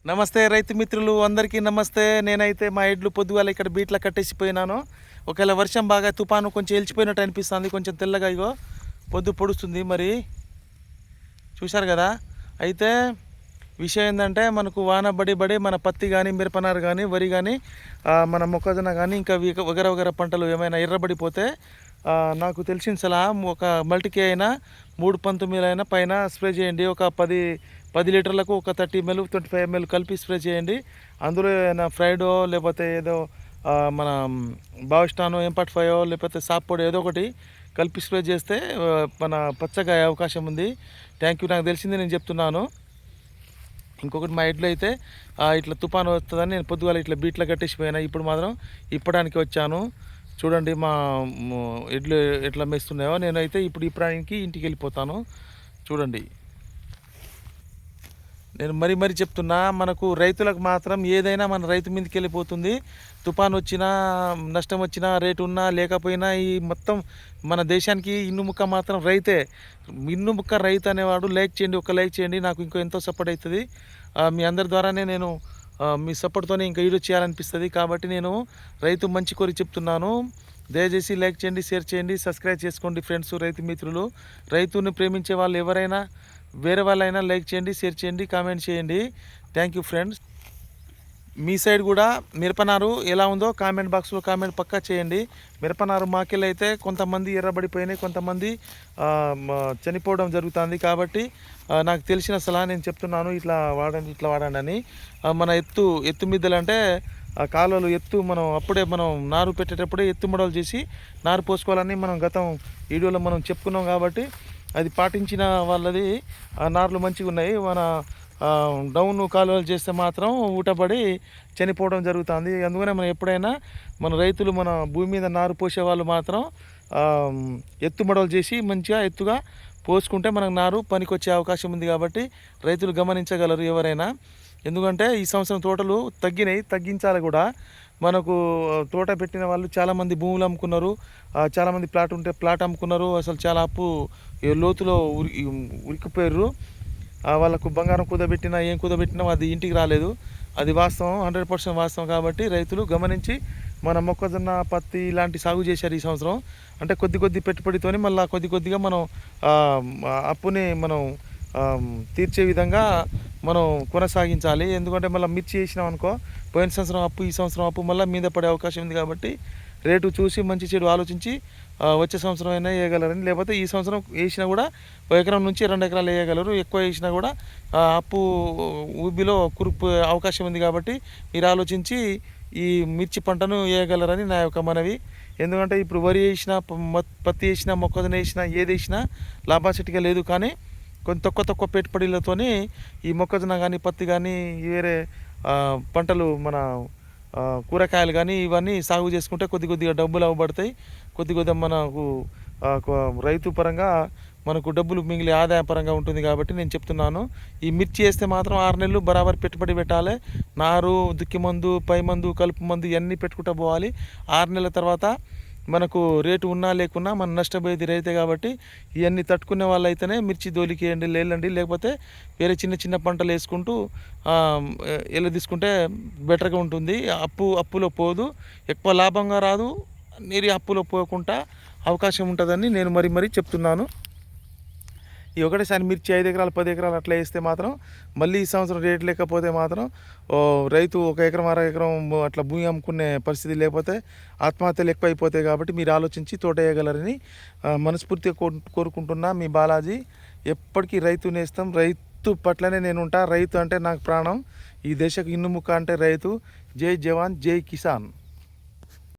నమస్తే రైతు మిత్రులు అందరికీ నమస్తే. నేనైతే మా ఎడ్లు పొద్దుగాల ఇక్కడ బీట్లో కట్టేసిపోయినాను. ఒకవేళ వర్షం బాగా తుఫాను కొంచెం ఎలిచిపోయినట్టు అనిపిస్తుంది. కొంచెం తెల్లగా ఇగో పొద్దు పొడుస్తుంది. మరి చూశారు కదా. అయితే విషయం ఏంటంటే మనకు వాన బడి మన పత్తి కానీ మిరపనారు కానీ వరి కానీ మన మొక్కజొన్న కానీ ఇంకా వగర పంటలు ఏమైనా ఎర్రబడిపోతే నాకు తెలిసిన సలహా ఒక మల్టీకే అయినా 319 అయినా పైన స్ప్రే చేయండి. ఒక 10 లీటర్లకు ఒక 30 ml 25 ml కలిపి స్ప్రే చేయండి. అందులో ఏదైనా ఫ్రైడో లేకపోతే ఏదో మన బావిస్టానో M45 లేకపోతే సాప్ పొడి ఏదో ఒకటి కలిపి స్ప్రే చేస్తే మన పచ్చగా అయ్యే అవకాశం ఉంది. Thank you. నాకు తెలిసింది నేను చెప్తున్నాను. ఇంకొకటి మా ఎడ్లు అయితే ఇట్లా తుఫాను వస్తుందని నేను పొద్దుగాల ఇట్లా బీట్లో కట్టేసిపోయినా. ఇప్పుడు మాత్రం ఇప్పడానికి వచ్చాను. చూడండి మా ఎడ్లు ఎట్లా మేస్తున్నాయో. నేనైతే ఇప్పడానికి ఇంటికి వెళ్ళిపోతాను. చూడండి, నేను మరీ చెప్తున్నా, మనకు రైతులకు మాత్రం ఏదైనా మన రైతు మీదకి వెళ్ళిపోతుంది. తుఫాన్ వచ్చినా నష్టం వచ్చినా రేటు ఉన్నా లేకపోయినా ఈ మొత్తం మన దేశానికి ఇన్నుముక్క మాత్రం రైతే. ఇన్నుముక్క రైతు అనేవాడు. లైక్ చేయండి, ఒక లైక్ చేయండి, నాకు ఇంకో ఎంతో సపోర్ట్ అవుతుంది. మీ అందరి ద్వారానే నేను మీ సపోర్ట్తోనే ఇంకా వీడియో చేయాలనిపిస్తుంది. కాబట్టి నేను రైతు మంచి కోరి చెప్తున్నాను. దయచేసి లైక్ చేయండి, షేర్ చేయండి, సబ్స్క్రైబ్ చేసుకోండి ఫ్రెండ్స్, రైతు మిత్రులు. రైతుని ప్రేమించే వాళ్ళు ఎవరైనా వేరే వాళ్ళైనా లైక్ చేయండి, షేర్ చేయండి, కామెంట్ చేయండి. Thank you friends. Me side కూడా మిరపనారు ఎలా ఉందో కామెంట్ బాక్స్లో కామెంట్ పక్కా చేయండి. మిరపనారు మాకెళ్ళి అయితే కొంతమంది ఎర్రబడిపోయినాయి, కొంతమంది చనిపోవడం జరుగుతుంది. కాబట్టి నాకు తెలిసిన సలహా నేను చెప్తున్నాను, ఇట్లా వాడండి అని. మన ఎత్తు మిద్దలు అంటే కాలువలు మనం అప్పుడే మనం నారు పెట్టేటప్పుడే ఎత్తు మొడలు చేసి నారు పోసుకోవాలని మనం గతం వీడియోలో మనం చెప్పుకున్నాం. కాబట్టి అది పాటించిన వాళ్ళది నార్లు మంచిగా ఉన్నాయి. మన డౌన్ కాలువలు చేస్తే మాత్రం ఊటపడి చనిపోవడం జరుగుతుంది. అందుకనే మనం ఎప్పుడైనా మన రైతులు మన భూమి మీద నారు పోసే వాళ్ళు మాత్రం ఎత్తు మొడలు చేసి మంచిగా ఎత్తుగా పోసుకుంటే మనకు నారు పనికొచ్చే అవకాశం ఉంది. కాబట్టి రైతులు గమనించగలరు ఎవరైనా. ఎందుకంటే ఈ సంవత్సరం తోటలు తగ్గించాలి కూడా. మనకు తోట పెట్టిన వాళ్ళు చాలామంది భూములు అమ్ముకున్నారు, చాలామంది ప్లాట్ ఉంటే ప్లాట్ అమ్ముకున్నారు. అసలు చాలా అప్పు లోతులో ఉరికిపోయారు. వాళ్ళకు బంగారం కుదబెట్టినా ఏం కుదబెట్టినా అది ఇంటికి రాలేదు. అది వాస్తవం, 100% వాస్తవం. కాబట్టి రైతులు గమనించి మన మొక్కజొన్న పత్తి ఇలాంటి సాగు చేశారు ఈ సంవత్సరం. అంటే కొద్ది పెట్టుబడితోని మళ్ళీ కొద్దిగా మనం అప్పుని మనం తీర్చే విధంగా మనం కొనసాగించాలి. ఎందుకంటే మళ్ళీ మిర్చి వేసినాం అనుకో, పోయిన సంవత్సరం అప్పు ఈ సంవత్సరం అప్పు మళ్ళీ మీద పడే అవకాశం ఉంది. కాబట్టి రేటు చూసి మంచి చెడు ఆలోచించి వచ్చే సంవత్సరం అయినా వేయగలరని. లేకపోతే ఈ సంవత్సరం వేసినా కూడా 1 ఎకరం నుంచి 2 ఎకరాలు వేయగలరు. ఎక్కువ వేసినా కూడా అప్పు ఊబిలో కురుకుపోయే అవకాశం ఉంది. కాబట్టి మీరు ఆలోచించి ఈ మిర్చి పంటను వేయగలరని నా యొక్క మనవి. ఎందుకంటే ఇప్పుడు వరి వేసినా పత్తి వేసినా మొక్కజొన్న వేసినా ఏది వేసినా లాభాసటిగా లేదు. కానీ కొంచెం తక్కువ పెట్టుబడులతోని ఈ మొక్కజొన్న కానీ పత్తి కానీ వేరే పంటలు మన కూరగాయలు కానీ ఇవన్నీ సాగు చేసుకుంటే కొద్దిగా డబ్బులు అవ్వబడతాయి. కొద్దిగా మనకు రైతు పరంగా మనకు డబ్బులు మిగిలి ఆదాయపరంగా ఉంటుంది. కాబట్టి నేను చెప్తున్నాను, ఈ మిర్చి వేస్తే మాత్రం 6 నెలలు బరాబర్ పెట్టుబడి పెట్టాలి. నారు, దుక్కి మందు, పై మందు, కలుపు మందు ఇవన్నీ పెట్టుకుంటూ పోవాలి. 6 నెలల తర్వాత మనకు రేటు ఉన్నా లేకున్నా మనం నష్టపోయేది రైతే. కాబట్టి ఇవన్నీ తట్టుకునే వాళ్ళు అయితేనే మిర్చి దోలికేయండి, లేలండి. లేకపోతే వేరే చిన్న పంటలు వేసుకుంటూ ఎలా తీసుకుంటే బెటర్గా ఉంటుంది. అప్పులో పోదు, ఎక్కువ లాభంగా రాదు, నీరు అప్పులో పోకుండా అవకాశం ఉంటుందని నేను మరీ చెప్తున్నాను. ఈ ఒకటేసారి మిర్చి 5 ఎకరాలు 10 ఎకరాలు అట్లా వేస్తే మాత్రం మళ్ళీ ఈ సంవత్సరం రేటు లేకపోతే మాత్రం రైతు 1 ఎకరం 1/2 ఎకరం అట్లా భూమి అమ్ముకునే పరిస్థితి, లేకపోతే ఆత్మహత్యలు ఎక్కువ అయిపోతాయి. కాబట్టి మీరు ఆలోచించి తోట వేయగలరని మనస్ఫూర్తిగా కోరుకుంటున్నా. మీ బాలాజీ. ఎప్పటికీ రైతు నేస్తం, రైతు పట్లనే నేను ఉంటా. రైతు అంటే నాకు ప్రాణం. ఈ దేశకు ఇన్నుముక్క అంటే రైతు. జై జవాన్, జై కిసాన్.